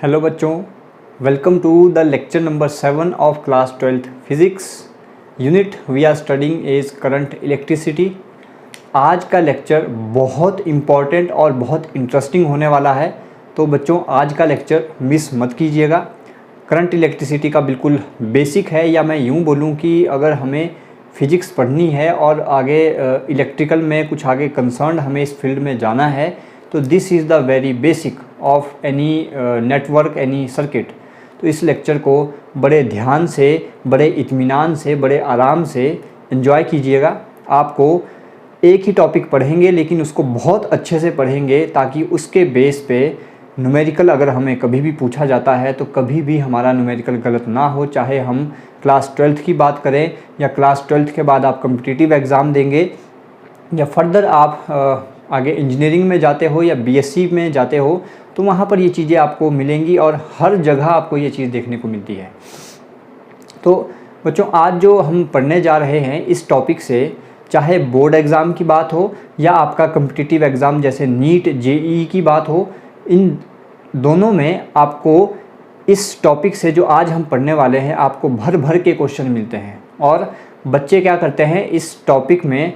Hello बच्चों, welcome to the lecture number 7 of class 12th physics unit we are studying is current electricity. आज का lecture बहुत important और बहुत interesting होने वाला है, तो बच्चों आज का लेक्चर मिस मत कीजिएगा। करंट इलेक्ट्रिसिटी का बिल्कुल बेसिक है, या मैं यूँ बोलूँ कि अगर हमें फ़िज़िक्स पढ़नी है और आगे इलेक्ट्रिकल में कुछ आगे कंसर्न हमें इस फील्ड में जाना है, तो this is the very basic of any network, any circuit. तो इस लेक्चर को बड़े ध्यान से, बड़े इत्मीनान से, बड़े आराम से एंजॉय कीजिएगा। आपको एक ही टॉपिक पढ़ेंगे लेकिन उसको बहुत अच्छे से पढ़ेंगे, ताकि उसके बेस पे न्यूमेरिकल अगर हमें कभी भी पूछा जाता है तो कभी भी हमारा न्यूमेरिकल गलत ना हो। चाहे हम क्लास 12th की बात करें या क्लास 12th के बाद आप कॉम्पिटिटिव एग्ज़ाम देंगे या फर्दर आप आगे इंजीनियरिंग में जाते हो या बीएससी में जाते हो, तो वहाँ पर ये चीज़ें आपको मिलेंगी और हर जगह आपको ये चीज़ देखने को मिलती है। तो बच्चों आज जो हम पढ़ने जा रहे हैं इस टॉपिक से, चाहे बोर्ड एग्ज़ाम की बात हो या आपका कॉम्पिटिटिव एग्ज़ाम जैसे नीट जेईई की बात हो, इन दोनों में आपको इस टॉपिक से जो आज हम पढ़ने वाले हैं आपको भर भर के क्वेश्चन मिलते हैं। और बच्चे क्या करते हैं, इस टॉपिक में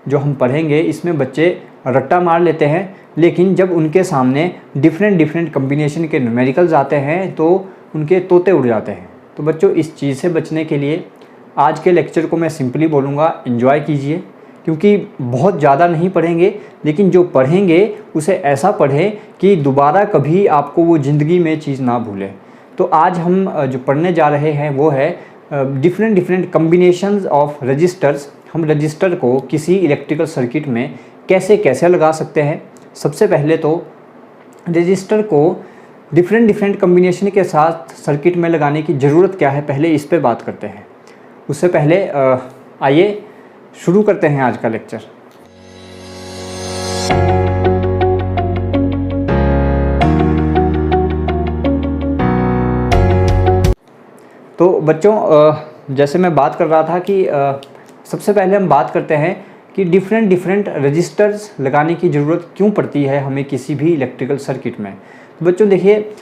जो हम पढ़ेंगे इसमें बच्चे रट्टा मार लेते हैं, लेकिन जब उनके सामने डिफरेंट कम्बिनेशन के न्यूमेरिकल्स आते हैं तो उनके तोते उड़ जाते हैं। तो बच्चों इस चीज़ से बचने के लिए आज के लेक्चर को मैं सिंपली बोलूँगा, एंजॉय कीजिए, क्योंकि बहुत ज़्यादा नहीं पढ़ेंगे, लेकिन जो पढ़ेंगे उसे ऐसा पढ़ें कि दोबारा कभी आपको वो ज़िंदगी में चीज़ ना भूलें। तो आज हम जो पढ़ने जा रहे हैं वो है डिफरेंट कम्बिनेशंस ऑफ रजिस्टर्स। हम रजिस्टर को किसी इलेक्ट्रिकल सर्किट में कैसे कैसे लगा सकते हैं। सबसे पहले तो रजिस्टर को डिफरेंट कम्बिनेशन के साथ सर्किट में लगाने की ज़रूरत क्या है, पहले इस पे बात करते हैं। उससे पहले आइए शुरू करते हैं आज का लेक्चर। तो बच्चों जैसे मैं बात कर रहा था कि सबसे पहले हम बात करते हैं कि डिफरेंट रजिस्टर्स लगाने की ज़रूरत क्यों पड़ती है हमें किसी भी इलेक्ट्रिकल सर्किट में। तो बच्चों देखिए,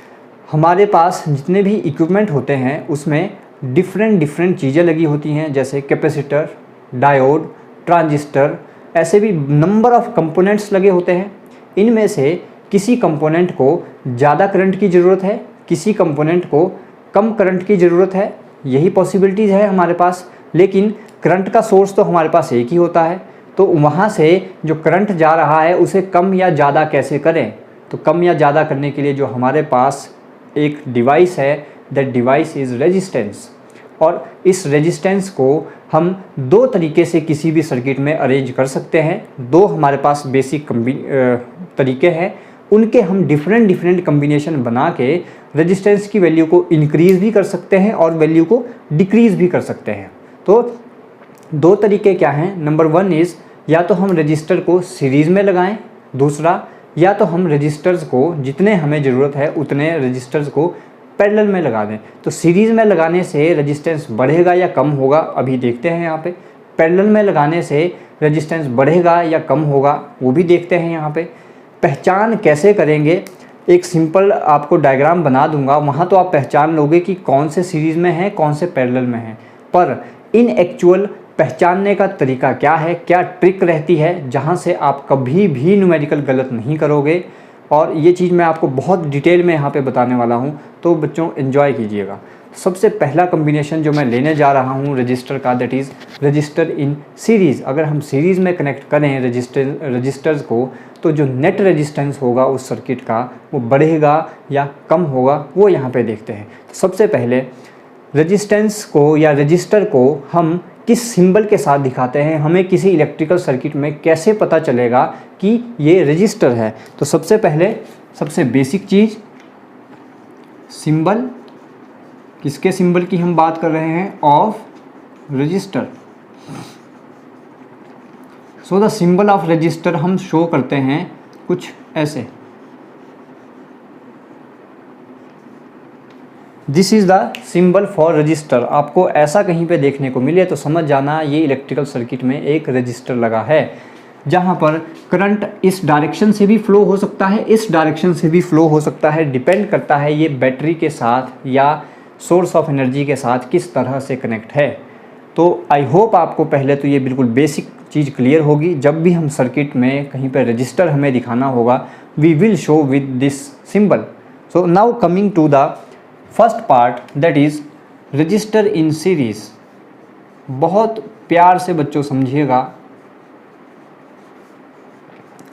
हमारे पास जितने भी इक्विपमेंट होते हैं उसमें डिफरेंट चीज़ें लगी होती हैं, जैसे कैपेसिटर, डायोड, ट्रांजिस्टर, ऐसे भी नंबर ऑफ़ कंपोनेंट्स लगे होते हैं। इनमें से किसी कंपोनेंट को ज़्यादा करंट की ज़रूरत है, किसी कंपोनेंट को कम करंट की ज़रूरत है, यही पॉसिबिलिटीज़ है हमारे पास। लेकिन करंट का सोर्स तो हमारे पास एक ही होता है, तो वहाँ से जो करंट जा रहा है उसे कम या ज़्यादा कैसे करें। तो कम या ज़्यादा करने के लिए जो हमारे पास एक डिवाइस है, दैट डिवाइस इज़ रेजिस्टेंस। और इस रेजिस्टेंस को हम दो तरीके से किसी भी सर्किट में अरेंज कर सकते हैं। दो हमारे पास बेसिक तरीके हैं, उनके हम डिफरेंट कम्बिनेशन बना के रेजिस्टेंस की वैल्यू को इंक्रीज़ भी कर सकते हैं और वैल्यू को डिक्रीज़ भी कर सकते हैं। तो दो तरीके क्या हैं, नंबर 1 इज़ या तो हम रजिस्टर को सीरीज़ में लगाएं, दूसरा या तो हम रजिस्टर्स को जितने हमें ज़रूरत है उतने रजिस्टर्स को पैरेलल में लगा दें। तो सीरीज़ में लगाने से रेजिस्टेंस बढ़ेगा या कम होगा, अभी देखते हैं यहाँ पे। पैरेलल में लगाने से रेजिस्टेंस बढ़ेगा या कम होगा, वो भी देखते हैं यहाँ पे। पहचान कैसे करेंगे, एक सिंपल आपको डायग्राम बना दूंगा, वहाँ तो आप पहचान लोगे कि कौन से सीरीज़ में है, कौन से पैरेलल में है। पर इन एक्चुअल पहचानने का तरीका क्या है, क्या ट्रिक रहती है, जहाँ से आप कभी भी न्यूमेरिकल गलत नहीं करोगे, और ये चीज़ मैं आपको बहुत डिटेल में यहाँ पे बताने वाला हूँ। तो बच्चों एंजॉय कीजिएगा। सबसे पहला कम्बिनेशन जो मैं लेने जा रहा हूँ रजिस्टर का, that is register in series. अगर हम सीरीज़ में कनेक्ट करें रजिस्टर्स को, तो जो नेट रेजिस्टेंस होगा उस सर्किट का वो बढ़ेगा या कम होगा, वो यहाँ पे देखते हैं। तो सबसे पहले रेजिस्टेंस को या रजिस्टर को हम किस सिंबल के साथ दिखाते हैं, हमें किसी इलेक्ट्रिकल सर्किट में कैसे पता चलेगा कि ये रजिस्टर है। तो सबसे पहले सबसे बेसिक चीज़, सिंबल, किसके सिंबल की हम बात कर रहे हैं, of register. So the symbol of register हम शो करते हैं कुछ ऐसे। This is the symbol for register. आपको ऐसा कहीं पे देखने को मिले तो समझ जाना ये इलेक्ट्रिकल सर्किट में एक रजिस्टर लगा है। जहाँ पर करंट इस डायरेक्शन से भी फ्लो हो सकता है, इस डायरेक्शन से भी फ्लो हो सकता है, डिपेंड करता है ये बैटरी के साथ या सोर्स ऑफ एनर्जी के साथ किस तरह से कनेक्ट है। तो आई होप आपको पहले तो ये बिल्कुल बेसिक चीज़ क्लियर होगी। जब भी हम सर्किट में कहीं पर रजिस्टर हमें दिखाना होगा, we will show with this symbol. So now coming to the first part, that is register in series. बहुत प्यार से बच्चों समझिएगा,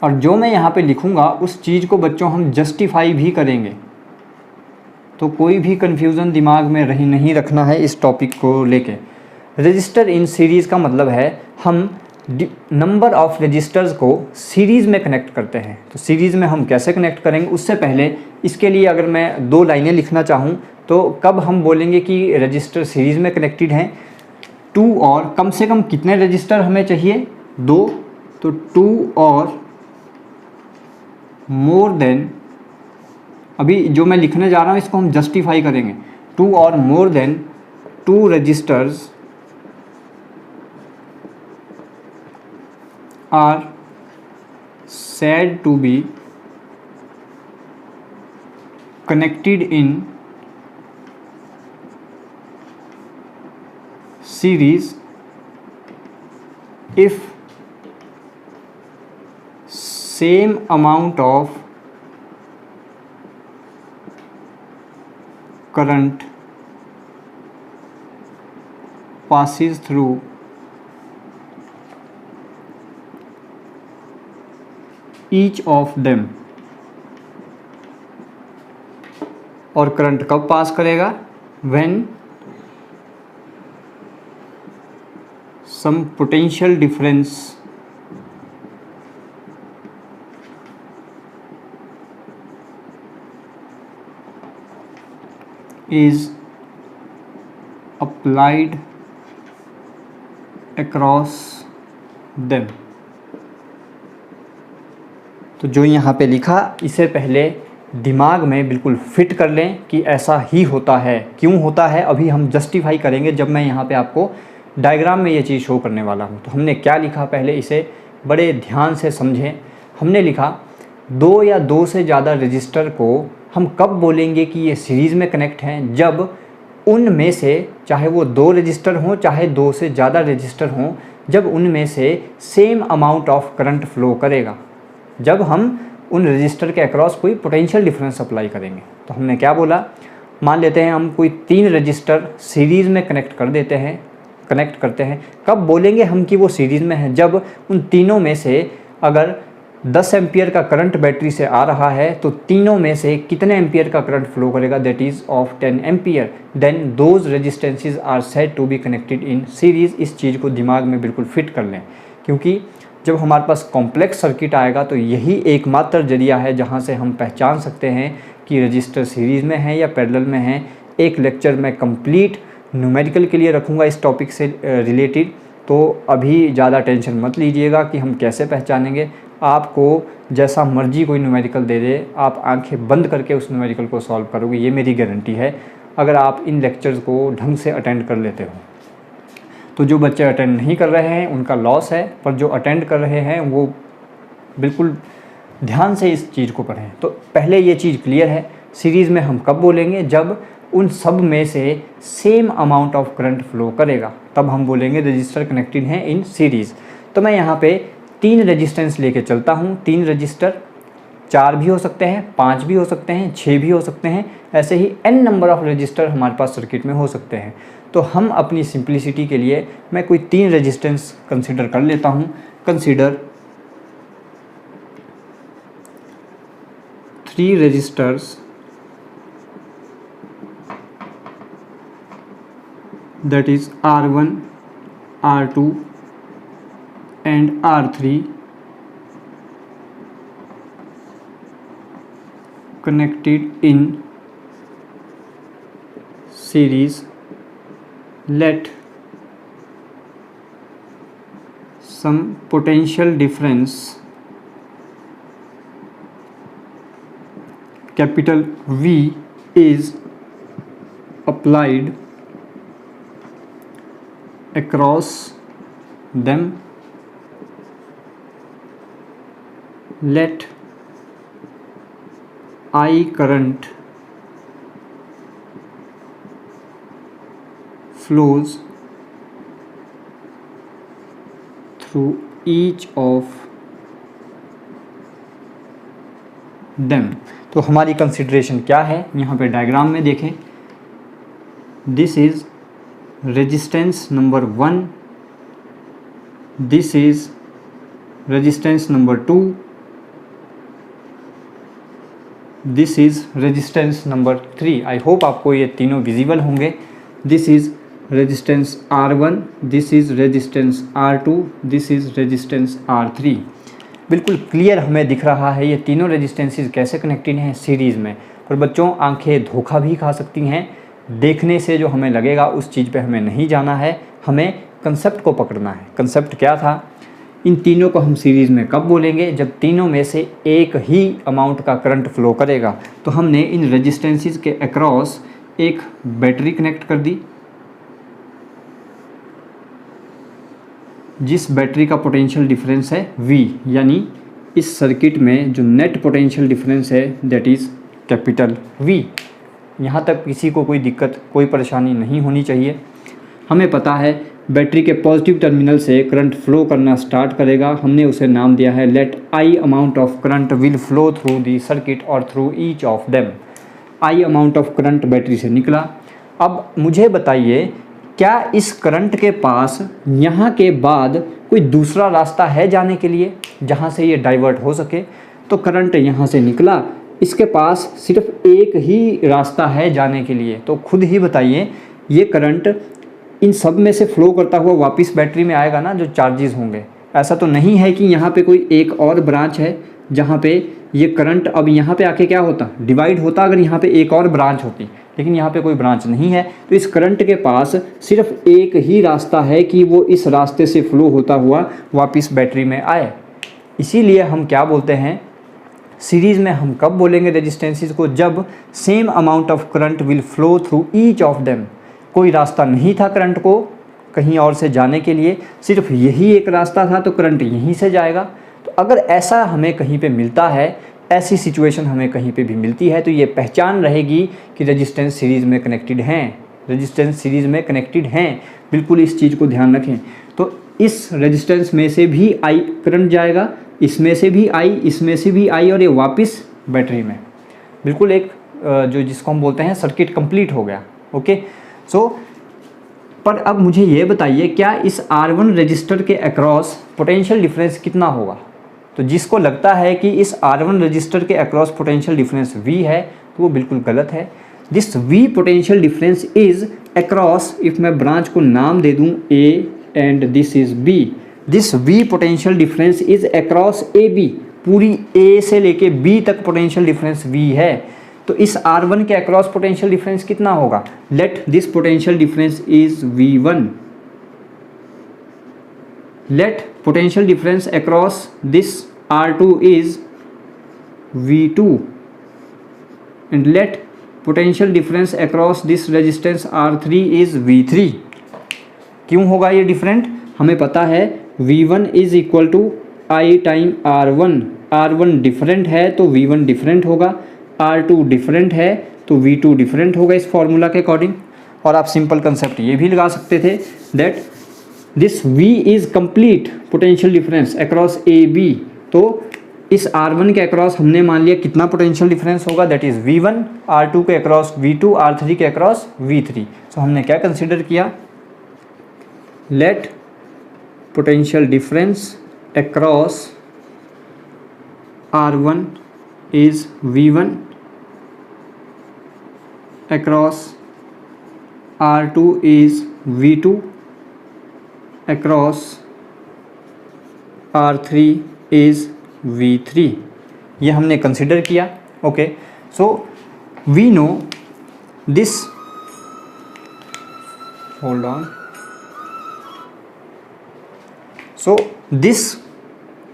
और जो मैं यहाँ पे लिखूँगा उस चीज़ को बच्चों हम जस्टिफाई भी करेंगे, तो कोई भी कन्फ्यूज़न दिमाग में नहीं रखना है इस टॉपिक को लेके। रजिस्टर इन सीरीज़ का मतलब है हम नंबर ऑफ़ रजिस्टर्स को सीरीज़ में कनेक्ट करते हैं। तो सीरीज़ में हम कैसे कनेक्ट करेंगे, उससे पहले इसके लिए अगर मैं 2 लाइनें लिखना चाहूँ तो कब हम बोलेंगे कि रजिस्टर सीरीज़ में कनेक्टेड हैं। 2 और कम से कम कितने रजिस्टर हमें चाहिए, 2। तो 2 और मोर देन, अभी जो मैं लिखने जा रहा हूँ इसको हम जस्टिफाई करेंगे। 2 और more than 2 registers are said to be connected in series if same amount of current passes through each of them। और करंट कब पास करेगा, when some potential difference is applied across them। तो जो यहाँ पे लिखा, इसे पहले दिमाग में बिल्कुल फिट कर लें कि ऐसा ही होता है। क्यों होता है अभी हम जस्टिफाई करेंगे जब मैं यहाँ पे आपको डायग्राम में ये चीज़ शो करने वाला हूँ। तो हमने क्या लिखा, पहले इसे बड़े ध्यान से समझें। हमने लिखा 2 या 2 से ज़्यादा रजिस्टर को हम कब बोलेंगे कि ये सीरीज़ में कनेक्ट हैं, जब उनमें से, चाहे वो 2 रजिस्टर हों चाहे 2 से ज़्यादा रजिस्टर हों, जब उनमें से same amount of current flow करेगा, जब हम उन रजिस्टर के अक्रॉस कोई पोटेंशियल डिफरेंस अप्लाई करेंगे। तो हमने क्या बोला, मान लेते हैं हम कोई 3 रजिस्टर सीरीज़ में कनेक्ट करते हैं। कब बोलेंगे हम कि वो सीरीज़ में है, जब उन तीनों में से अगर 10 एम्पियर का करंट बैटरी से आ रहा है तो तीनों में से कितने एम्पियर का करंट फ्लो करेगा, that is of 10 ampere, then those resistances are said to be connected in series. इस चीज़ को दिमाग में बिल्कुल फिट कर लें, क्योंकि जब हमारे पास कॉम्प्लेक्स सर्किट आएगा तो यही एकमात्र जरिया है जहाँ से हम पहचान सकते हैं कि रजिस्टर सीरीज़ में है या पैरेलल में है। एक लेक्चर मैं कंप्लीट न्यूमेरिकल के लिए रखूँगा इस टॉपिक से रिलेटेड, तो अभी ज़्यादा टेंशन मत लीजिएगा कि हम कैसे पहचानेंगे। आपको जैसा मर्जी कोई न्यूमेरिकल दे दे, आप आंखें बंद करके उस न्यूमेरिकल को सॉल्व करोगे, ये मेरी गारंटी है, अगर आप इन लेक्चर्स को ढंग से अटेंड कर लेते हो। तो जो बच्चे अटेंड नहीं कर रहे हैं उनका लॉस है, पर जो अटेंड कर रहे हैं वो बिल्कुल ध्यान से इस चीज़ को पढ़ें। तो पहले ये चीज़ क्लियर है, सीरीज़ में हम कब बोलेंगे, जब उन सब में से same amount of current flow करेगा, तब हम बोलेंगे रजिस्टर कनेक्टेड हैं इन सीरीज़। तो मैं यहाँ पे 3 रेजिस्टेंस लेके चलता हूँ। 3 रजिस्टर 4 भी हो सकते हैं, 5 भी हो सकते हैं, 6 भी हो सकते हैं, ऐसे ही n नंबर ऑफ़ रजिस्टर हमारे पास सर्किट में हो सकते हैं। तो हम अपनी सिंप्लिसिटी के लिए मैं कोई 3 रेजिस्टेंस कंसीडर कर लेता हूँ। Consider 3 registers that is R1, R2 and R3 connected in series. Let some potential difference capital V is applied across them let I current flows through each of them। तो हमारी consideration क्या है, यहाँ पे diagram में देखें, this is resistance number 1, this is resistance number 2, this is resistance number 3। I hope आपको ये तीनों विजिबल होंगे। This is resistance R1, this is resistance R2, this is resistance R3। बिल्कुल क्लियर हमें दिख रहा है ये तीनों रेजिस्टेंसेस कैसे कनेक्टेड हैं सीरीज़ में। पर बच्चों, आंखें धोखा भी खा सकती हैं, देखने से जो हमें लगेगा उस चीज़ पे हमें नहीं जाना है, हमें कंसेप्ट को पकड़ना है। कंसेप्ट क्या था, इन तीनों को हम सीरीज़ में कब बोलेंगे, जब तीनों में से एक ही अमाउंट का करंट फ्लो करेगा। तो हमने इन रेजिस्टेंसेस के अक्रॉस एक बैटरी कनेक्ट कर दी, जिस बैटरी का पोटेंशियल डिफरेंस है V, यानी इस सर्किट में जो नेट पोटेंशियल डिफरेंस है दैट इज़ कैपिटल V। यहाँ तक किसी को कोई दिक्कत, कोई परेशानी नहीं होनी चाहिए। हमें पता है बैटरी के पॉजिटिव टर्मिनल से करंट फ्लो करना स्टार्ट करेगा। हमने उसे नाम दिया है let I amount of current will flow through the circuit और through each of them. I amount of current battery से निकला। अब मुझे बताइए, क्या इस करंट के पास यहाँ के बाद कोई दूसरा रास्ता है जाने के लिए जहाँ से ये डाइवर्ट हो सके? तो करंट यहाँ से निकला, इसके पास सिर्फ एक ही रास्ता है जाने के लिए। तो खुद ही बताइए, ये करंट इन सब में से फ्लो करता हुआ वापस बैटरी में आएगा ना, जो चार्जेस होंगे। ऐसा तो नहीं है कि यहाँ पे कोई एक और ब्रांच है जहाँ पे ये करंट अब यहाँ पे आके क्या होता, डिवाइड होता अगर यहाँ पे एक और ब्रांच होती, लेकिन यहाँ पे कोई ब्रांच नहीं है। तो इस करंट के पास सिर्फ एक ही रास्ता है कि वो इस रास्ते से फ्लो होता हुआ वापस बैटरी में आए। इसीलिए हम क्या बोलते हैं, सीरीज़ में हम कब बोलेंगे रेजिस्टेंसेस को, जब same amount of current will flow through each of them. कोई रास्ता नहीं था करंट को कहीं और से जाने के लिए, सिर्फ यही एक रास्ता था, तो करंट यहीं से जाएगा। तो अगर ऐसा हमें कहीं पे मिलता है, ऐसी सिचुएशन हमें कहीं पे भी मिलती है, तो ये पहचान रहेगी कि रेजिस्टेंस सीरीज़ में कनेक्टेड हैं, रेजिस्टेंस सीरीज़ में कनेक्टेड हैं। बिल्कुल इस चीज़ को ध्यान रखें। तो इस रेजिस्टेंस में से भी I करंट जाएगा, इसमें से भी I, इसमें से भी I, और ये वापस बैटरी में। बिल्कुल एक जो जिसको हम बोलते हैं सर्किट कंप्लीट हो गया। ओके, सो पर अब मुझे ये बताइए, क्या इस R1 रजिस्टर के अक्रॉस पोटेंशियल डिफरेंस कितना होगा? तो जिसको लगता है कि इस R1 रजिस्टर के अक्रॉस पोटेंशियल डिफरेंस V है, तो वो बिल्कुल गलत है। This V potential difference is across, if मैं ब्रांच को नाम दे दूं A and this is B, this V potential difference is across AB। पूरी A से लेके B तक पोटेंशियल डिफरेंस V है। तो इस R1 के अक्रॉस पोटेंशियल डिफरेंस कितना होगा? Let this potential difference is V1। Let potential difference across this R2 is V2 and let potential difference across this resistance R3 is V3। क्यों होगा ये different? हमें पता है V1 is equal to I time R1। R1 different है तो V1 different होगा, R2 different है तो V2 डिफरेंट होगा इस फॉर्मूला के अकॉर्डिंग। और आप सिंपल कंसेप्ट ये भी लगा सकते थे that this V is complete potential difference across AB। तो इस R1 के अक्रॉस हमने मान लिया कितना पोटेंशियल डिफरेंस होगा, दैट इज V1, R2 के अक्रॉस V2, R3 के अक्रॉस V3। सो हमने क्या कंसिडर किया, let potential difference across R1 is V1 across R2 is V2 across R3 is V3। ये हमने कंसिडर किया। Okay, so we know this, hold on, so this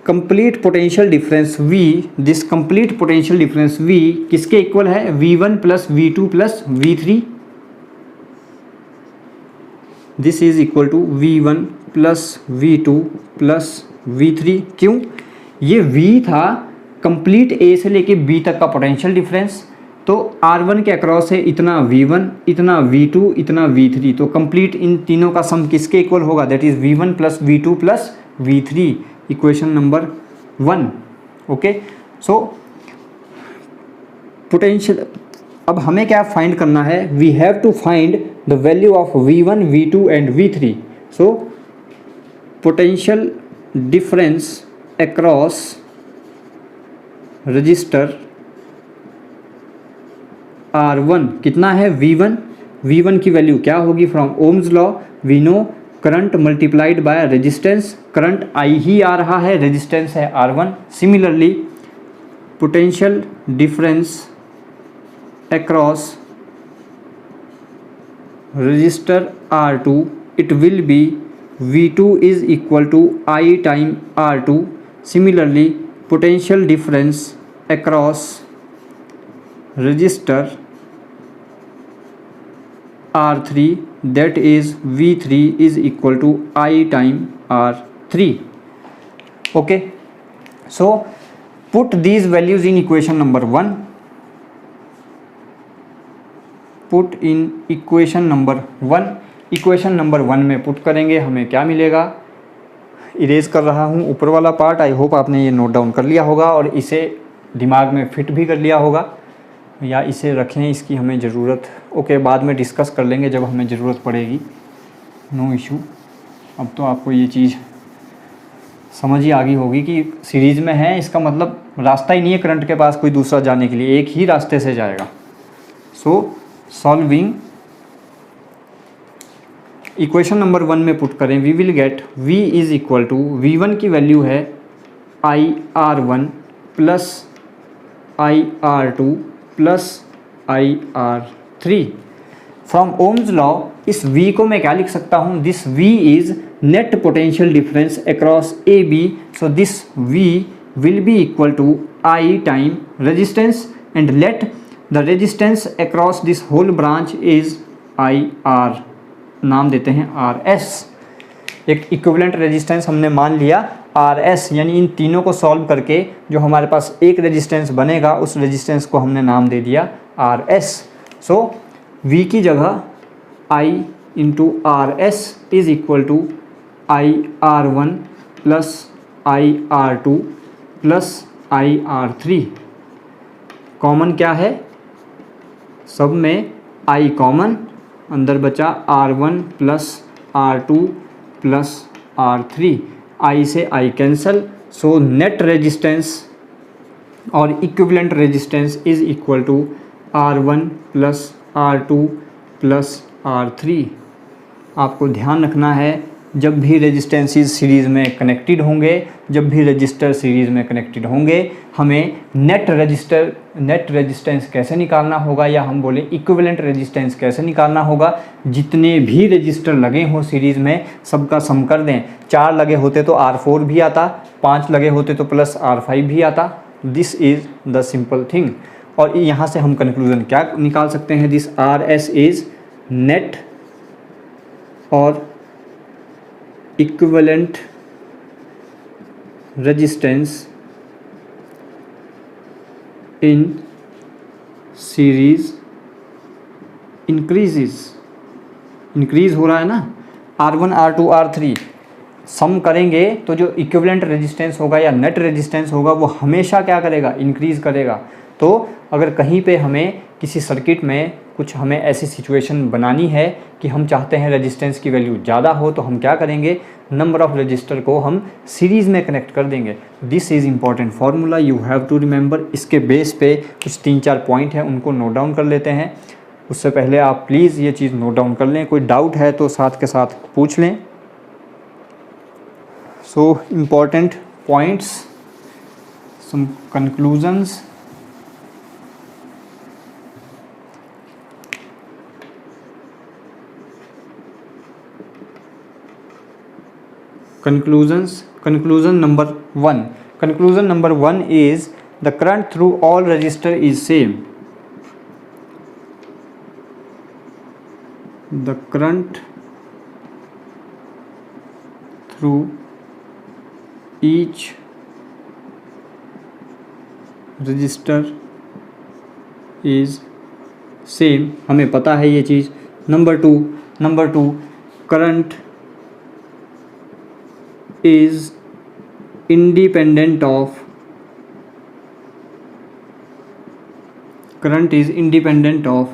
complete potential difference V, this complete potential difference V किसके equal है? V1 plus V2 plus V3। This is equal to V1 plus V2 plus V3। क्यों? ये V था complete ए से लेके B तक का potential difference, तो R1 के अक्रॉस है इतना V1, इतना V2, इतना V3, तो कंप्लीट इन तीनों का सम किसके इक्वल होगा, that is V1 plus V2 plus V3, equation number 1। Okay, so potential, अब हमें क्या फाइंड करना है, we have to find the value of V1, V2 and V3। So potential difference across register R1 कितना है, V1 की value क्या होगी, from Ohm's law we know current multiplied by resistance, current I ही आ रहा है, रेजिस्टेंस है R1। Similarly potential difference across register R2, it will be V2 is equal to I time R2। Similarly potential difference across register R3, that is V3 is equal to I time R3. Okay, so put these values in equation number 1. Put in equation number 1. Equation number 1 में put करेंगे, हमें क्या मिलेगा, erase कर रहा हूँ ऊपर वाला पार्ट, आई होप आपने ये नोट डाउन कर लिया होगा और इसे दिमाग में फिट भी कर लिया होगा, या इसे रखें, इसकी हमें ज़रूरत, ओके बाद में डिस्कस कर लेंगे जब हमें ज़रूरत पड़ेगी, नो इशू। अब तो आपको ये चीज़ समझ ही आ गई होगी कि सीरीज़ में है, इसका मतलब रास्ता ही नहीं है करंट के पास कोई दूसरा जाने के लिए, एक ही रास्ते से जाएगा। सो सॉल्विंग इक्वेशन नंबर 1 में पुट करें, we will get V is equal to, V1 की वैल्यू है IR1 plus IR2 plus IR3। From Ohm's law इस V को मैं क्या लिख सकता हूँ, this V is net potential difference across AB, so this V will be equal to I time resistance, and let the resistance across this whole branch is IR, नाम देते हैं RS। एक इक्विवेलेंट रेजिस्टेंस हमने मान लिया RS, यानी इन तीनों को सॉल्व करके जो हमारे पास एक रेजिस्टेंस बनेगा उस रेजिस्टेंस को हमने नाम दे दिया RS। सो V की जगह I into RS is equal to IR1 plus IR2 plus IR3। Common क्या है, सब में I कॉमन, अंदर बचा R1 plus R2 plus R3, I से I cancel, so net resistance और equivalent resistance is equal to R1 plus R2 plus R3। आपको ध्यान रखना है, जब भी रेजिस्टेंसेस सीरीज़ में कनेक्टेड होंगे, जब भी रजिस्टर सीरीज़ में कनेक्टेड होंगे, हमें नेट रेजिस्टेंस कैसे निकालना होगा, या हम बोले इक्विवेलेंट रेजिस्टेंस कैसे निकालना होगा, जितने भी रजिस्टर लगे हों सीरीज़ में सबका सम कर दें। 4 लगे होते तो R4 भी आता, 5 लगे होते तो प्लस R5 भी आता। This is the simple thing. और यहाँ से हम कंक्लूजन क्या निकाल सकते हैं, दिस RS इज़ नेट और equivalent resistance in series increase हो रहा है ना, R1 R2 R3 सम करेंगे तो जो इक्विवेलेंट रेजिस्टेंस होगा या नेट रेजिस्टेंस होगा वो हमेशा क्या करेगा, इंक्रीज़ करेगा। तो अगर कहीं पे हमें किसी सर्किट में कुछ हमें ऐसी सिचुएशन बनानी है कि हम चाहते हैं रेजिस्टेंस की वैल्यू ज़्यादा हो, तो हम क्या करेंगे, नंबर ऑफ़ रजिस्टर को हम सीरीज़ में कनेक्ट कर देंगे। This is important formula, you have to remember. इसके बेस पे कुछ 3-4 पॉइंट हैं, उनको नोट डाउन कर लेते हैं। उससे पहले आप प्लीज़ ये चीज़ नोट डाउन कर लें, कोई डाउट है तो साथ के साथ पूछ लें। So important points, some conclusions. Conclusion number 1. Conclusion number 1 is the current through all resistor is same. The current through each register is same, हमें पता है ये चीज़। Number two current is independent of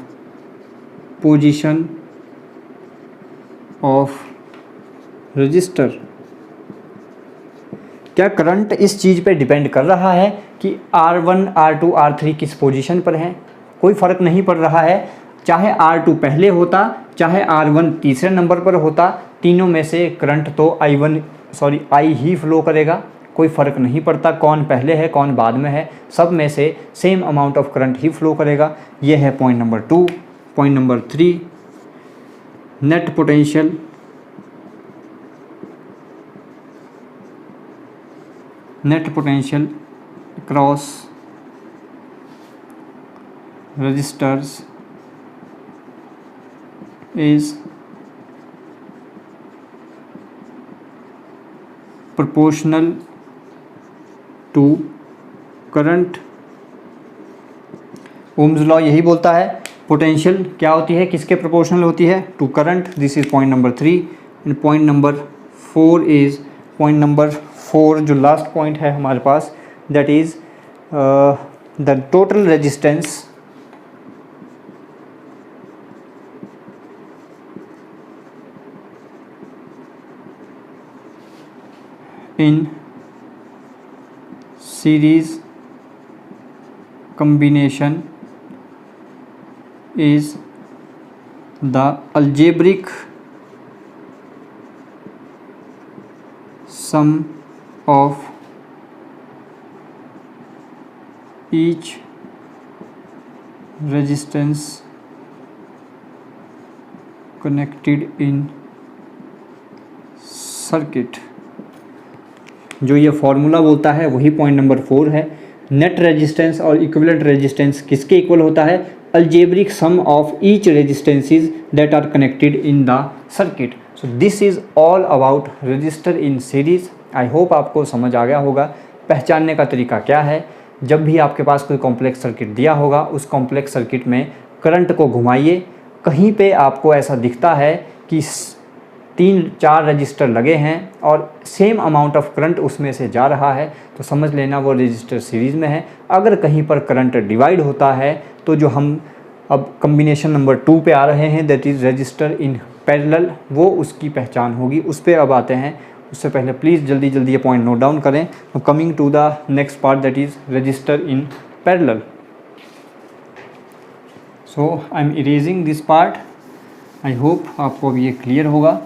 position of register. क्या current इस चीज़ पे depend कर रहा है कि R1 R2 R3 किस पोजीशन पर हैं? कोई फ़र्क नहीं पड़ रहा है। चाहे R2 पहले होता, चाहे R1 तीसरे नंबर पर होता, तीनों में से करंट तो I ही फ्लो करेगा। कोई फ़र्क नहीं पड़ता कौन पहले है कौन बाद में है, सब में से same amount of current he flow करेगा। ये है point number 2। Point number 3, net potential across resistors is proportional to current। Ohm's law यही बोलता है पोटेंशियल क्या होती है, किसके प्रोपोर्शनल होती है, to current. This is point number 3। And point number 4 जो लास्ट पॉइंट है हमारे पास, that is the total resistance in series combination is the algebraic sum of each resistance connected in circuit। जो ये फॉर्मूला बोलता है वही पॉइंट नंबर 4 है। नेट रेजिस्टेंस और इक्विवेलेंट रेजिस्टेंस किसके इक्वल होता है, algebraic sum of each resistances that are connected in the circuit. So this is all about register in series. I hope आपको समझ आ गया होगा। पहचानने का तरीका क्या है, जब भी आपके पास कोई कॉम्प्लेक्स सर्किट दिया होगा, उस कॉम्प्लेक्स सर्किट में करंट को घुमाइए, कहीं पे आपको ऐसा दिखता है कि 3-4 रजिस्टर लगे हैं और सेम अमाउंट ऑफ करंट उसमें से जा रहा है, तो समझ लेना वो रजिस्टर सीरीज़ में है। अगर कहीं पर करंट डिवाइड होता है तो जो हम अब कम्बिनेशन नंबर 2 पे आ रहे हैं, that is register in parallel, वो उसकी पहचान होगी। उस पर अब आते हैं। उससे पहले प्लीज़ जल्दी जल्दी ये पॉइंट नोट डाउन करें। Coming to the next part, that is register in parallel. So I am erasing this part. I hope आपको अब ये क्लियर होगा।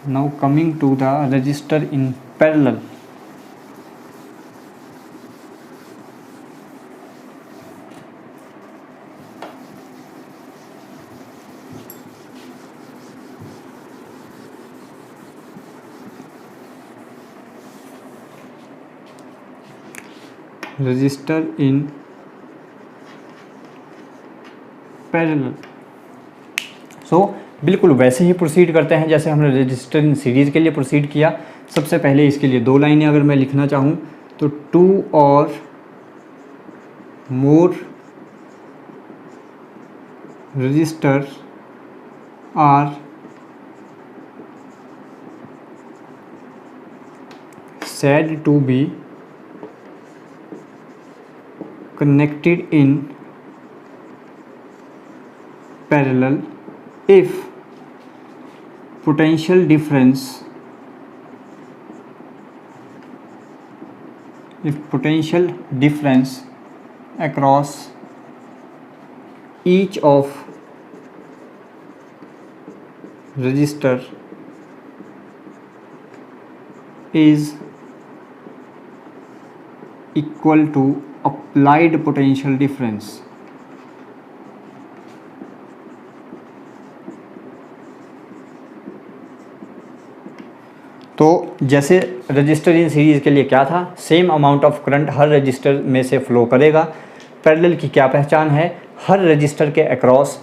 Now coming to the register in parallel। Register in parallel. So बिल्कुल वैसे ही proceed करते हैं जैसे हमने रजिस्टर इन सीरीज़ के लिए प्रोसीड किया। सबसे पहले इसके लिए 2 लाइनें अगर मैं लिखना चाहूँ तो 2 और more register are said to be connected in parallel if potential difference across each of resistor is equal to applied potential difference। तो जैसे रजिस्टर इन सीरीज़ के लिए क्या था, same amount of current her register में से flow करेगा। Parallel की क्या पहचान है, हर रजिस्टर के अक्रॉस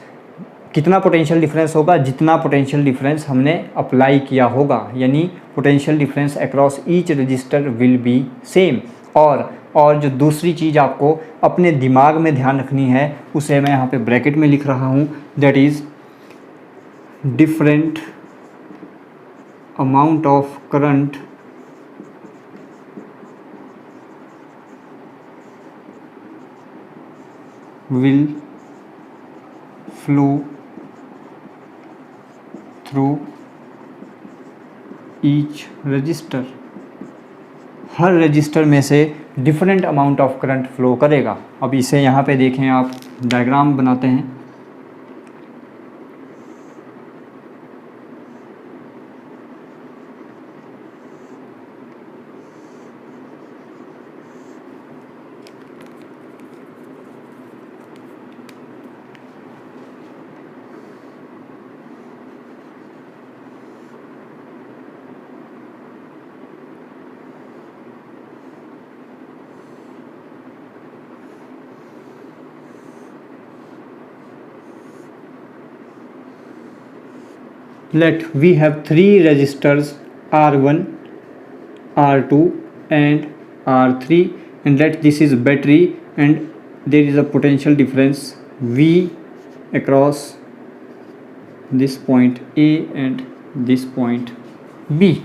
कितना पोटेंशियल डिफरेंस होगा, जितना पोटेंशियल डिफरेंस हमने अप्लाई किया होगा, यानी potential difference across each register will be same. और और जो दूसरी चीज़ आपको अपने दिमाग में ध्यान रखनी है उसे मैं यहाँ पे ब्रैकेट में लिख रहा हूँ, that is different amount of current will flow through each register. Her register में से different amount of current flow करेगा। अब इसे यहाँ पे देखें, आप डायग्राम बनाते हैं। Let we have three resistors R1, R2 and R3, and let this is battery and there is a potential difference V across this point A and this point B.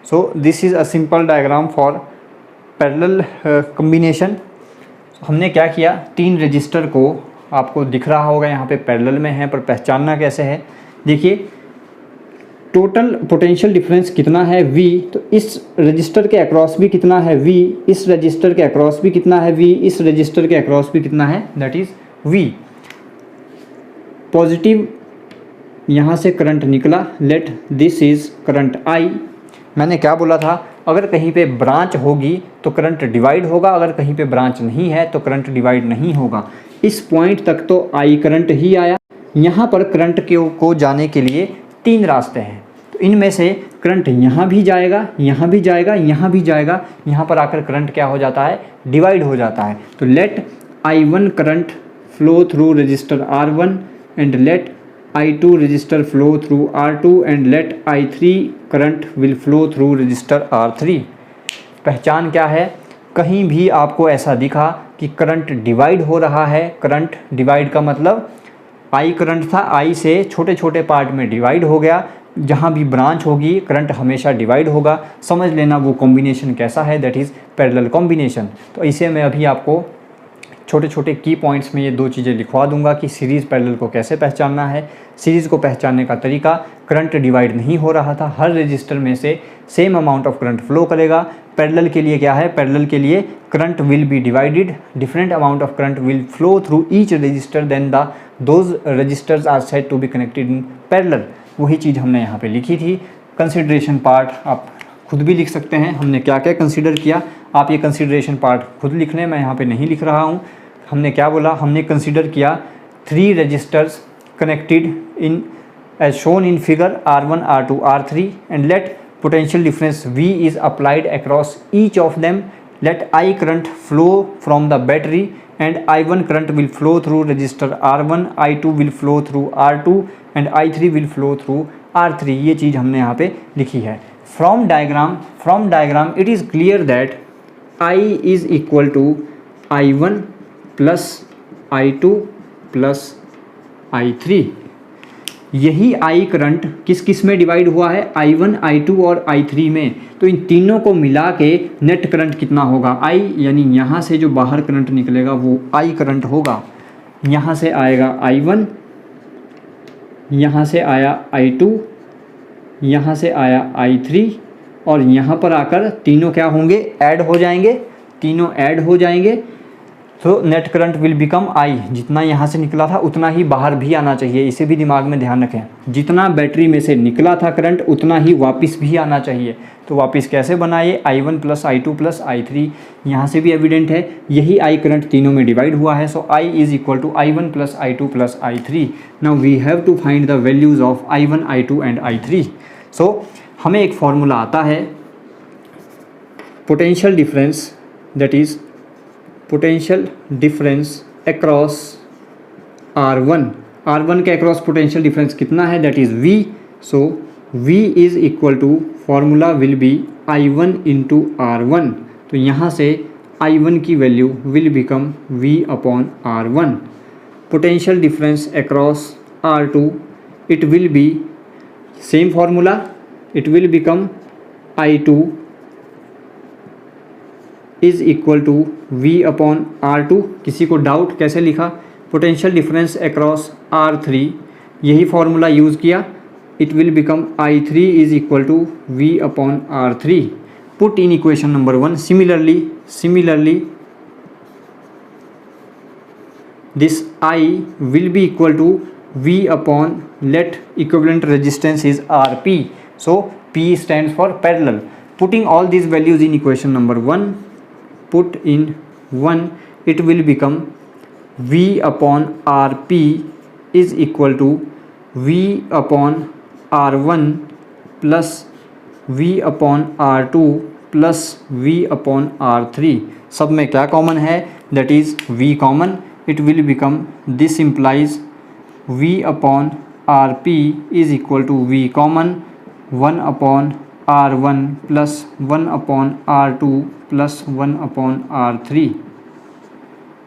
So this is a simple diagram for parallel combination. हमने क्या किया, तीन register को, आपको दिख रहा होगा यहाँ पे पैरेलल में है, पर पहचानना कैसे है, देखिए टोटल पोटेंशियल डिफरेंस कितना है V, तो इस रजिस्टर के अक्रॉस भी कितना है V, इस रजिस्टर के अक्रॉस भी कितना है V, इस रजिस्टर के अक्रॉस भी कितना है, दैट इज़ V। पॉजिटिव यहाँ से करंट निकला, let this is current I। मैंने क्या बोला था, अगर कहीं पे ब्रांच होगी तो करंट डिवाइड होगा, अगर कहीं पे ब्रांच नहीं है तो करंट डिवाइड नहीं होगा। इस पॉइंट तक तो I करंट ही आया। यहाँ पर करंट को जाने के लिए तीन रास्ते हैं, तो इनमें से करंट यहाँ भी जाएगा, यहाँ भी जाएगा, यहाँ भी जाएगा, यहाँ पर आकर करंट क्या हो जाता है, डिवाइड हो जाता है। तो let I1 current flow through register R1 and let I2 register flow through R2 and let I3 current will flow through register R3। पहचान क्या है, कहीं भी आपको ऐसा दिखा कि करंट डिवाइड हो रहा है, करंट डिवाइड का मतलब I करंट था, I से छोटे छोटे पार्ट में डिवाइड हो गया, जहाँ भी ब्रांच होगी करंट हमेशा डिवाइड होगा। समझ लेना वो कॉम्बिनेशन कैसा है, दैट इज़ पैरेलल कॉम्बिनेशन। तो इसे मैं अभी आपको छोटे छोटे की पॉइंट्स में ये दो चीज़ें लिखवा दूंगा कि सीरीज़ पैरेलल को कैसे पहचानना है। सीरीज़ को पहचानने का तरीका, करंट डिवाइड नहीं हो रहा था, हर रजिस्टर में से same amount of current flow करेगा। पैरेलल के लिए क्या है, पैरेलल के लिए current will be divided, different amount of current will flow through each register then the those registers are said to be connected in parallel. वही चीज़ हमने यहाँ पे लिखी थी। कंसिडरेशन पार्ट आप खुद भी लिख सकते हैं, हमने क्या क्या कंसीडर किया, आप ये कंसिडरेशन पार्ट खुद लिख लें, मैं यहाँ पे नहीं लिख रहा हूँ। हमने क्या बोला, हमने कंसीडर किया three registers connected in as shown in figure R1, R2, R3 and let potential difference V is applied across each of them. Let I current flow from the battery and I1 current will flow through resistor R1, I2 will flow through R2 and I3 will flow through R3। ये चीज़ हमने यहाँ पे लिखी है। From diagram it is clear that I is equal to I1 plus I2 plus I3। यही I current किस किस में डिवाइड हुआ है, I1, I2 और I3 में। तो इन तीनों को मिला के नेट करंट कितना होगा, I, यानी यहाँ से जो बाहर करंट निकलेगा वो I करंट होगा। यहाँ से आएगा I1, यहाँ से आया I2, यहाँ से आया I3 और यहाँ पर आकर तीनों क्या होंगे, ऐड हो जाएंगे, तीनों ऐड हो जाएंगे। तो net current will become I। जितना यहाँ से निकला था उतना ही बाहर भी आना चाहिए, इसे भी दिमाग में ध्यान रखें। जितना बैटरी में से निकला था करंट उतना ही वापस भी आना चाहिए। तो वापस कैसे बनाए, I1 plus I2 plus I3, यहाँ से भी एविडेंट है यही I करंट तीनों में डिवाइड हुआ है। So I is equal to I1 plus I2 plus I3। Now we have to find the values of I1, I2 and I3। So हमें एक फॉर्मूला आता है, potential difference, that is potential difference across R1 के across potential difference कितना है, that is V। So V is equal to, formula will be I1 into R1। तो यहाँ से I1 की value will become V upon R1. Potential difference across R2, it will be same formula, it will become I2 is equal to V upon R2. किसी को doubt कैसे लिखा? Potential difference across R3, यही formula use किया, it will become I3 is equal to V upon R3. Put in equation number 1. Similarly this I will be equal to V upon let equivalent resistance is RP. So P stands for parallel. Putting all these values in equation number 1, put in 1, it will become V upon RP is equal to V upon R1 plus V upon R2 plus V upon R3. सब में क्या common है? That is V common. It will become, this implies V upon RP is equal to V common 1 upon R1 plus 1 upon R2 plus 1 upon R3.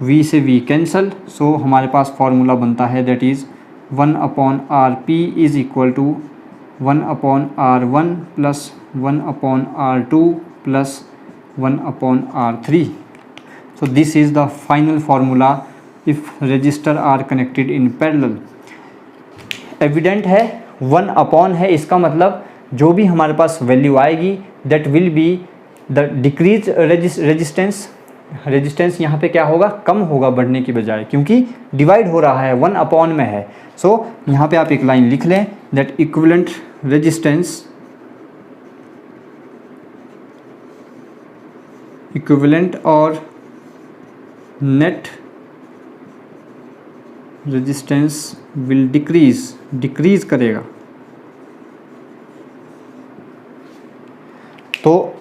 V से V cancel, सो हमारे पास formula बनता है that is 1 upon RP is equal to 1 upon R1 plus 1 upon R2 plus 1 upon R3. So this is the final formula if register are connected in parallel. Evident है 1 upon है, इसका मतलब जो भी हमारे पास वैल्यू आएगी that will be the decrease resistance यहाँ पे क्या होगा? कम होगा बढ़ने की बजाय, क्योंकि डिवाइड हो रहा है, 1 अपॉन में है. सो यहाँ पे आप एक लाइन लिख लें दैट इक्विवेलेंट रेजिस्टेंस, इक्विवेलेंट और नेट रेजिस्टेंस विल डिक्रीज करेगा. तो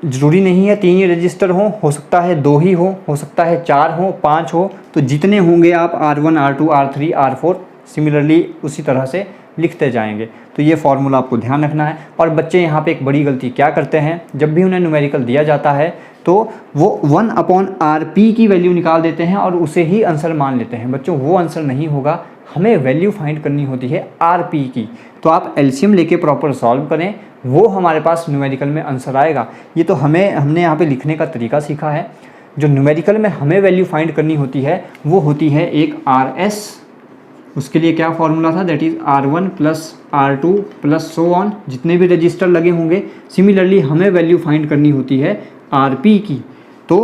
ज़रूरी नहीं है 3 ही रजिस्टर हो सकता है 2 ही हो सकता है 4 हो, 5 हो, तो जितने होंगे आप R1 R2 R3 R4 similarly उसी तरह से लिखते जाएंगे. तो ये फार्मूला आपको ध्यान रखना है. और बच्चे यहाँ पे एक बड़ी गलती क्या करते हैं, जब भी उन्हें न्यूमेरिकल दिया जाता है तो वो 1 अपॉन RP की वैल्यू निकाल देते हैं और उसे ही आंसर मान लेते हैं. बच्चों वो आंसर नहीं होगा, हमें वैल्यू फाइंड करनी होती है RP की. तो आप एलसीएम लेके प्रॉपर सॉल्व करें, वो हमारे पास न्यूमेरिकल में आंसर आएगा. ये तो हमने यहाँ पे लिखने का तरीका सीखा है. जो न्यूमेरिकल में हमें वैल्यू फाइंड करनी होती है वो होती है एक RS, उसके लिए क्या फार्मूला था, that is R1 plus R2 plus so on, जितने भी रजिस्टर लगे होंगे. सिमिलरली हमें वैल्यू फाइंड करनी होती है RP की. तो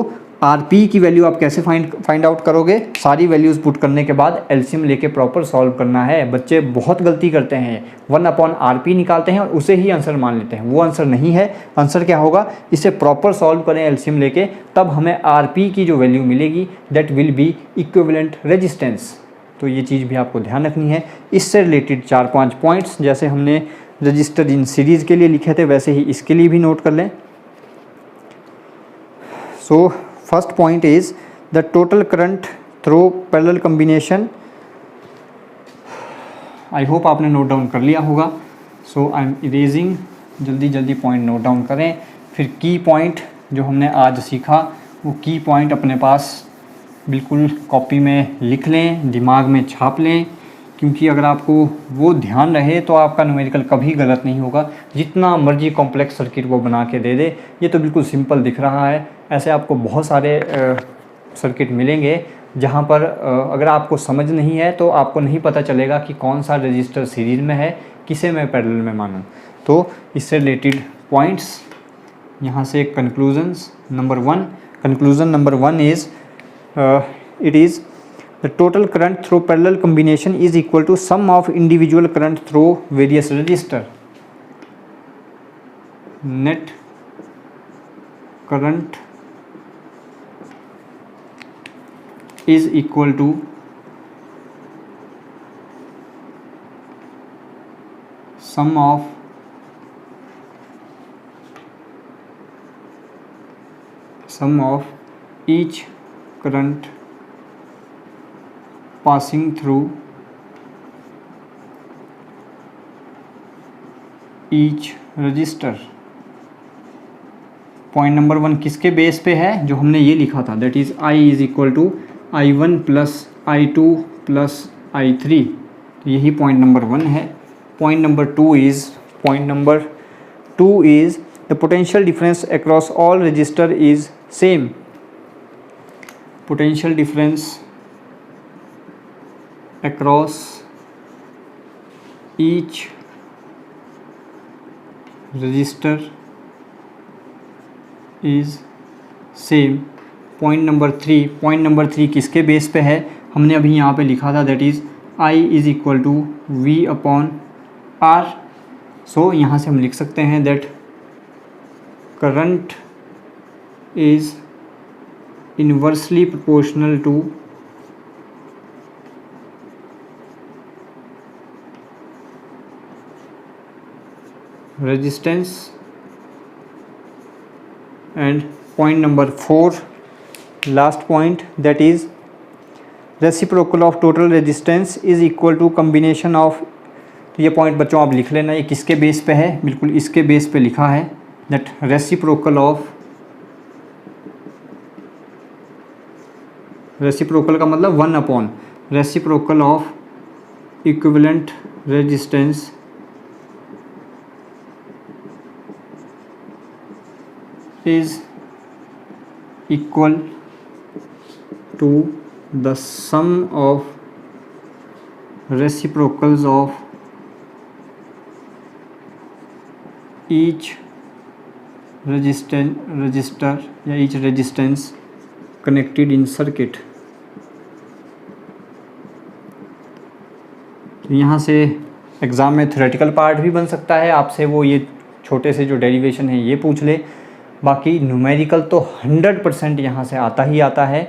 RP की वैल्यू आप कैसे फाइंड आउट करोगे? सारी वैल्यूज़ पुट करने के बाद एलसीएम लेके प्रॉपर सॉल्व करना है. बच्चे बहुत गलती करते हैं, 1 अपॉन RP निकालते हैं और उसे ही आंसर मान लेते हैं. वो आंसर नहीं है. आंसर क्या होगा? इसे प्रॉपर सॉल्व करें एलसीएम लेके, तब हमें RP की जो वैल्यू मिलेगी that will be equivalent resistance. तो ये चीज़ भी आपको ध्यान रखनी है. इससे रिलेटेड 4-5 पॉइंट्स जैसे हमने रजिस्टर इन सीरीज़ के लिए लिखे थे वैसे ही इसके लिए भी नोट कर लें. So first point is the total current through parallel combination. I hope आपने नोट डाउन कर लिया होगा. सो आई एम इरेजिंग, जल्दी पॉइंट नोट डाउन करें. फिर की पॉइंट जो हमने आज सीखा वो की पॉइंट अपने पास बिल्कुल कॉपी में लिख लें, दिमाग में छाप लें, क्योंकि अगर आपको वो ध्यान रहे तो आपका न्यूमेरिकल कभी गलत नहीं होगा. जितना मर्जी कॉम्प्लेक्स सर्किट वो बना के दे दे, ये तो बिल्कुल सिंपल दिख रहा है. ऐसे आपको बहुत सारे सर्किट मिलेंगे जहाँ पर अगर आपको समझ नहीं है तो आपको नहीं पता चलेगा कि कौन सा रजिस्टर सीरीज में है, किसे मैं पैरेलल में मानूं. तो इससे रिलेटेड पॉइंट्स यहाँ से conclusions. Conclusion number 1 is it is the total current through parallel combination is equal to sum of individual current through various resistor. Net current is equal to sum of each current passing through each resistor. Point number 1 किसके base पे है, जो हमने ये लिखा था, that is I is equal to I1 plus I2 plus I3, यही point number 1 है। Point number 2 is the potential difference across all register is same. Potential difference across each register is same. Point number 3 किसके base पे है, हमने अभी यहाँ पे लिखा था, that is I is equal to V upon R। So यहाँ से हम लिख सकते हैं that current is inversely proportional to resistance। and point number 4 last point, that is reciprocal of total resistance is equal to combination of। तो ये point बच्चों आप लिख लेना, ये किसके बेस पे है, बिल्कुल इसके बेस पे लिखा है, दैट रेसिप्रोकल का मतलब 1 upon reciprocal of equivalent resistance is equal to the sum of reciprocals of each resistor या each resistance connected in circuit। तो यहाँ से एग्ज़ाम में थ्योरेटिकल पार्ट भी बन सकता है, आपसे वो ये छोटे से जो डेरिवेशन है ये पूछ ले, बाकी न्यूमेरिकल तो 100% यहाँ से आता ही आता है।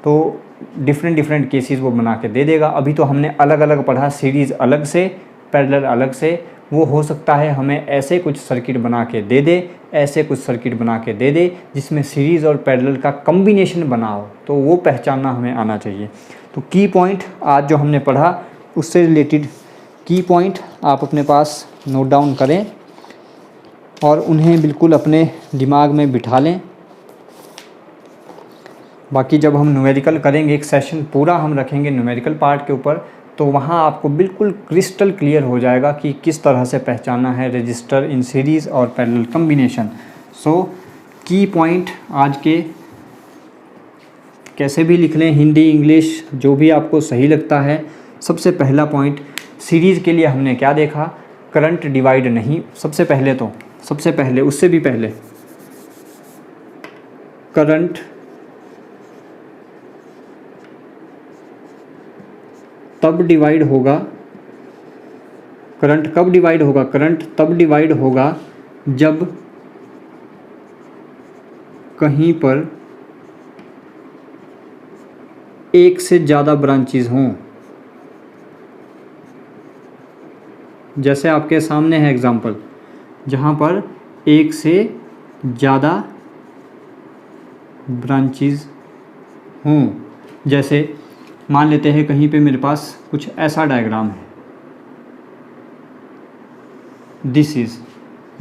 तो डिफरेंट केसेस वो बना के दे देगा। अभी तो हमने अलग अलग पढ़ा, सीरीज़ अलग से, पैरेलल अलग से। वो हो सकता है हमें ऐसे कुछ सर्किट बना के दे दे, ऐसे कुछ सर्किट बना के दे दे जिसमें सीरीज़ और पैरेलल का कम्बिनेशन बना हो, तो वो पहचानना हमें आना चाहिए। तो की पॉइंट आज जो हमने पढ़ा उससे रिलेटेड की पॉइंट आप अपने पास नोट डाउन करें और उन्हें बिल्कुल अपने दिमाग में बिठा लें। बाकी जब हम न्यूमेरिकल करेंगे, एक सेशन पूरा हम रखेंगे न्यूमेरिकल पार्ट के ऊपर, तो वहाँ आपको बिल्कुल क्रिस्टल क्लियर हो जाएगा कि किस तरह से पहचानना है रजिस्टर इन सीरीज़ और पैरेलल कम्बिनेशन। सो की पॉइंट आज के कैसे भी लिख लें, हिंदी इंग्लिश जो भी आपको सही लगता है। सबसे पहला पॉइंट, सीरीज़ के लिए हमने क्या देखा, करंट डिवाइड नहीं, सबसे पहले उससे भी पहले करंट तब डिवाइड होगा, करंट कब डिवाइड होगा, करंट तब डिवाइड होगा जब कहीं पर एक से ज़्यादा ब्रांचेज हों। जैसे आपके सामने है एग्जांपल, जहाँ पर एक से ज़्यादा ब्रांचेज हों। जैसे मान लेते हैं कहीं पे मेरे पास कुछ ऐसा डायग्राम है, दिस इज़,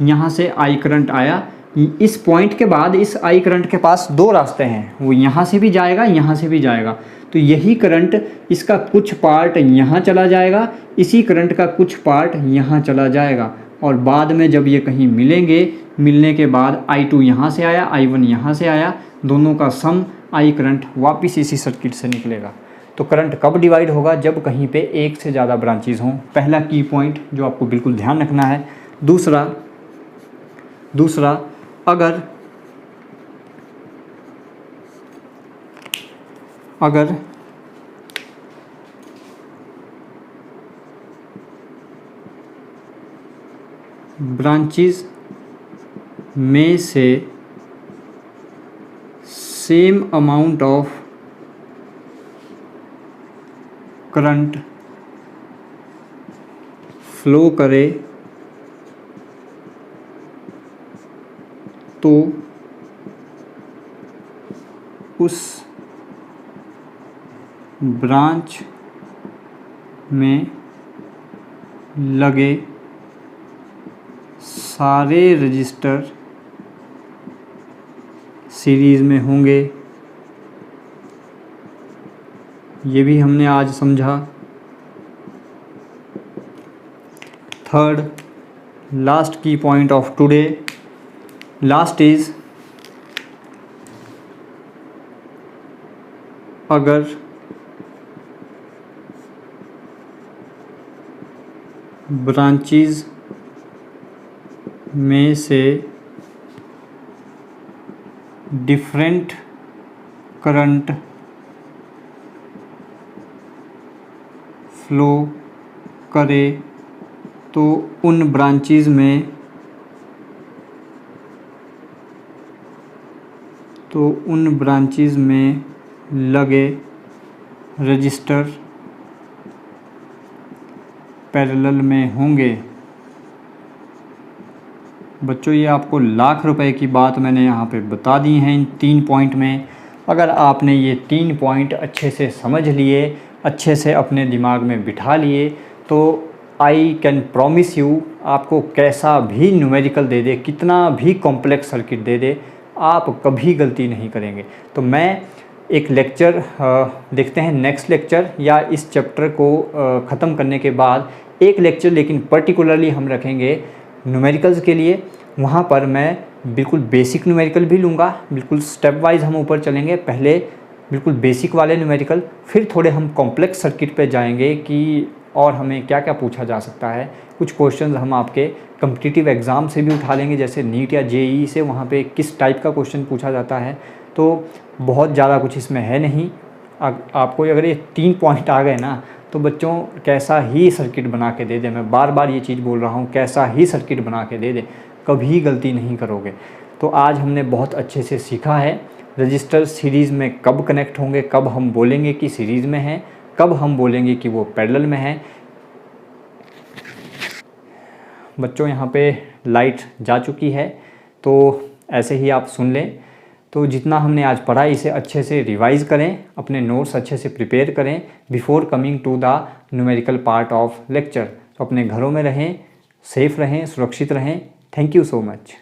यहाँ से आई करंट आया, इस पॉइंट के बाद इस आई करंट के पास दो रास्ते हैं, वो यहाँ से भी जाएगा, यहाँ से भी जाएगा। तो यही करंट, इसका कुछ पार्ट यहाँ चला जाएगा, इसी करंट का कुछ पार्ट यहाँ चला जाएगा, और बाद में जब ये कहीं मिलेंगे, मिलने के बाद I2 यहाँ से आया, I1 यहाँ से आया, दोनों का सम आई करंट वापस इसी सर्किट से निकलेगा। तो करंट कब डिवाइड होगा, जब कहीं पे एक से ज़्यादा ब्रांचेज हों। पहला की पॉइंट जो आपको बिल्कुल ध्यान रखना है। दूसरा अगर ब्रांचेज में से same amount of current flow करे तो उस ब्रांच में लगे सारे रजिस्टर सीरीज़ में होंगे, ये भी हमने आज समझा। थर्ड लास्ट की point of today, last is अगर ब्रांचेस में से डिफरेंट करंट फ्लो करे तो उन ब्रांचेस में लगे रजिस्टर पैरेलल में होंगे। बच्चों ये आपको लाख रुपए की बात मैंने यहाँ पे बता दी है इन 3 पॉइंट में। अगर आपने ये 3 पॉइंट अच्छे से समझ लिए, अच्छे से अपने दिमाग में बिठा लिए, तो आई कैन प्रॉमिस यू, आपको कैसा भी न्यूमेरिकल दे दे, कितना भी कॉम्प्लेक्स सर्किट दे दे, आप कभी गलती नहीं करेंगे। तो मैं एक लेक्चर देखते हैं, नेक्स्ट लेक्चर या इस चैप्टर को ख़त्म करने के बाद एक लेक्चर लेकिन पर्टिकुलरली हम रखेंगे न्यूमेरिकल्स के लिए। वहाँ पर मैं बिल्कुल बेसिक न्यूमेरिकल भी लूँगा, बिल्कुल स्टेप वाइज हम ऊपर चलेंगे। पहले बिल्कुल बेसिक वाले न्यूमेरिकल, फिर थोड़े हम कॉम्प्लेक्स सर्किट पे जाएंगे कि और हमें क्या क्या पूछा जा सकता है। कुछ क्वेश्चंस हम आपके कॉम्पिटिटिव एग्ज़ाम से भी उठा लेंगे, जैसे नीट या जेईई से, वहाँ पे किस टाइप का क्वेश्चन पूछा जाता है। तो बहुत ज़्यादा कुछ इसमें है नहीं। आपको अगर ये 3 पॉइंट आ गए ना, तो बच्चों कैसा ही सर्किट बना के दे दे, मैं बार बार ये चीज़ बोल रहा हूँ, कैसा ही सर्किट बना के दे दे, कभी गलती नहीं करोगे। तो आज हमने बहुत अच्छे से सीखा है रजिस्टर सीरीज़ में कब कनेक्ट होंगे, कब हम बोलेंगे कि सीरीज़ में है, कब हम बोलेंगे कि वो पैरेलल में है। बच्चों यहाँ पे लाइट जा चुकी है, तो ऐसे ही आप सुन लें। तो जितना हमने आज पढ़ा इसे अच्छे से रिवाइज़ करें, अपने नोट्स अच्छे से प्रिपेयर करें before coming to the numerical part of lecture. तो अपने घरों में रहें, सेफ़ रहें, सुरक्षित रहें। Thank you so much.